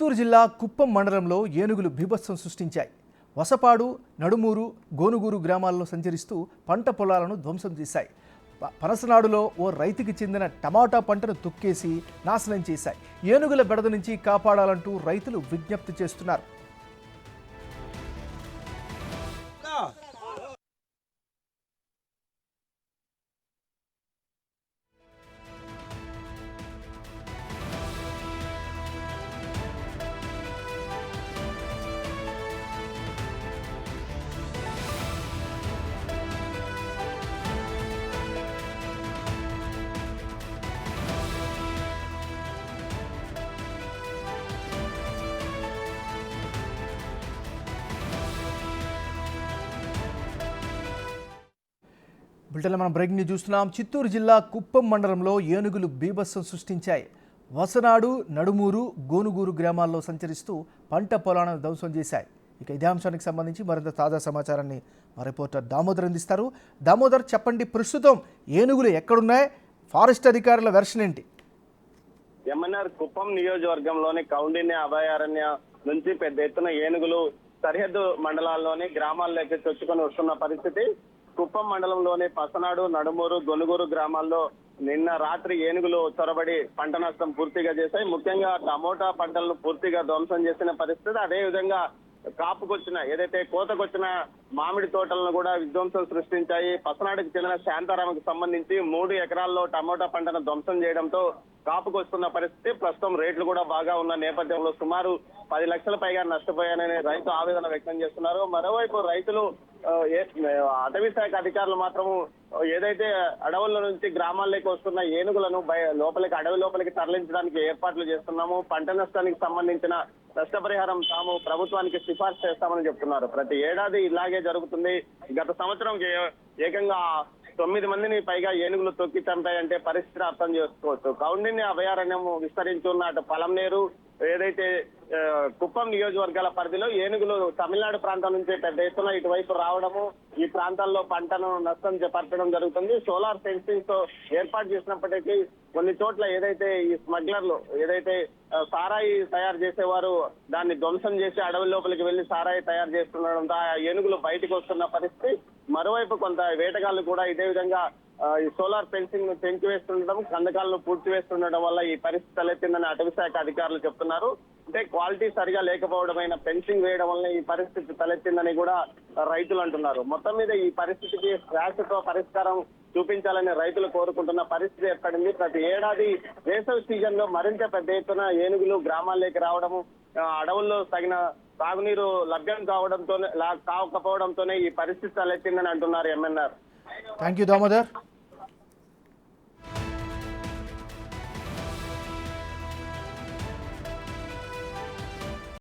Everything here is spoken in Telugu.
చిత్తూరు జిల్లా కుప్పం మండలంలో ఏనుగులు బీభత్సం సృష్టించాయి. వసపాడు, నడుమూరు, గోనుగూరు గ్రామాల్లో సంచరిస్తూ పంట పొలాలను ధ్వంసం చేశాయి. పనసనాడులో ఓ రైతుకి చెందిన టమాటా పంటను తొక్కేసి నాశనం చేశాయి. ఏనుగుల బెడద నుంచి కాపాడాలంటూ రైతులు విజ్ఞప్తి చేస్తున్నారు. బులెటిన్లో మనం బ్రేకింగ్ న్యూస్ చూస్తున్నాం. చిత్తూరు జిల్లా కుప్పం మండలంలో ఏనుగులు బీభత్సం సృష్టించాయి. వసనాడు, నడుమూరు, గోనుగూరు గ్రామాల్లో సంచరిస్తూ పంట పొలాలను ధ్వంసం చేశాయి. ఇక ఇదే అంశానికి సంబంధించి మరింత తాజా సమాచారాన్ని మా రిపోర్టర్ దామోదర్ అందిస్తారు. దామోదర్, చెప్పండి, ప్రస్తుతం ఏనుగులు ఎక్కడున్నాయి? ఫారెస్ట్ అధికారుల వెర్షన్ ఏంటి? ఎంఎన్ఆర్ కుప్పం నియోజకవర్గంలోని కౌండిన్య అభయారణ్య నుంచి పెద్ద ఎత్తున ఏనుగులు సరిహద్దు మండలాల్లోని గ్రామాల్లోకి చొచ్చుకొని వస్తున్న పరిస్థితి. కుప్పం మండలంలోని పసనాడు, నడుమూరు, గొనుగూరు గ్రామాల్లో నిన్న రాత్రి ఏనుగులు చొరబడి పంట నష్టం పూర్తిగా చేశాయి. ముఖ్యంగా టమోటా పంటలను పూర్తిగా ధ్వంసం చేసిన పరిస్థితి. అదేవిధంగా కాపుకొచ్చిన ఏదైతే కోతకొచ్చిన మామిడి తోటలను కూడా విధ్వంసం సృష్టించాయి. పసనాడుకు చెందిన శాంతారామకు సంబంధించి 3 ఎకరాల్లో టమోటా పంటను ధ్వంసం చేయడంతో కాపుకొస్తున్న పరిస్థితి. ప్రస్తుతం రేట్లు కూడా బాగా ఉన్న నేపథ్యంలో సుమారు 10 లక్షల పైగా నష్టపోయానని రైతు ఆవేదన వ్యక్తం చేస్తున్నారు. మరోవైపు రైతులు అటవీ శాఖ అధికారులు మాత్రము ఏదైతే అడవుల నుంచి గ్రామాల్లోకి వస్తున్న ఏనుగులను అడవి లోపలికి తరలించడానికి ఏర్పాట్లు చేస్తున్నాము, పంట నష్టానికి సంబంధించిన నష్టపరిహారం తాము ప్రభుత్వానికి సిఫార్సు చేస్తామని చెప్తున్నారు. ప్రతి ఏడాది ఇలాగే జరుగుతుంది. గత సంవత్సరం ఏకంగా 9 మందిని పైగా ఏనుగులు తొక్కి చంపాయంటే పరిస్థితిని అర్థం చేసుకోవచ్చు. కౌండిన్య అభయారణ్యం విస్తరించున్న అటు పలంనేరు ఏదైతే కుప్పం నియోజకవర్గాల పరిధిలో ఏనుగులు తమిళనాడు ప్రాంతం నుంచి పెద్ద ఎత్తున ఇటువైపు రావడము, ఈ ప్రాంతాల్లో పంటను నష్టం చేపట్టడం జరుగుతుంది. సోలార్ ఫెన్సింగ్ తో ఏర్పాటు చేసినప్పటికీ కొన్ని చోట్ల ఏదైతే ఈ స్మగ్లర్లు ఏదైతే సారాయి తయారు చేసేవారు దాన్ని ధ్వంసం చేసి అడవి లోపలికి వెళ్లి సారాయి తయారు చేస్తుండడంతో ఆ ఏనుగులు బయటకు వస్తున్న పరిస్థితి. మరోవైపు కొంత వేటగాళ్లు కూడా ఇదే విధంగా ఈ సోలార్ ఫెన్సింగ్ ను పెంచివేస్తుండడం, కందకాలను పూడ్చివేస్తుండడం వల్ల ఈ పరిస్థితి తలెత్తిందని అటవీ శాఖ అధికారులు చెప్తున్నారు. అంటే క్వాలిటీ సరిగా లేకపోవడమైన ఫెన్సింగ్ వేయడం వల్ల ఈ పరిస్థితి తలెత్తిందని కూడా రైతులు అంటున్నారు. మొత్తం మీద ఈ పరిస్థితికి శాశ్వత పరిష్కారం చూపించాలని రైతులు కోరుకుంటున్న పరిస్థితి ఏర్పడింది. ప్రతి ఏడాది వేసవి సీజన్ లో మరింత పెద్ద ఎత్తున ఏనుగులు గ్రామాల్లోకి రావడము, అడవుల్లో తగిన తాగునీరు లభ్యం కాకపోవడంతోనే ఈ పరిస్థితి తలెత్తిందని అంటున్నారు ఎంఎన్ఆర్. Thank you Damodar.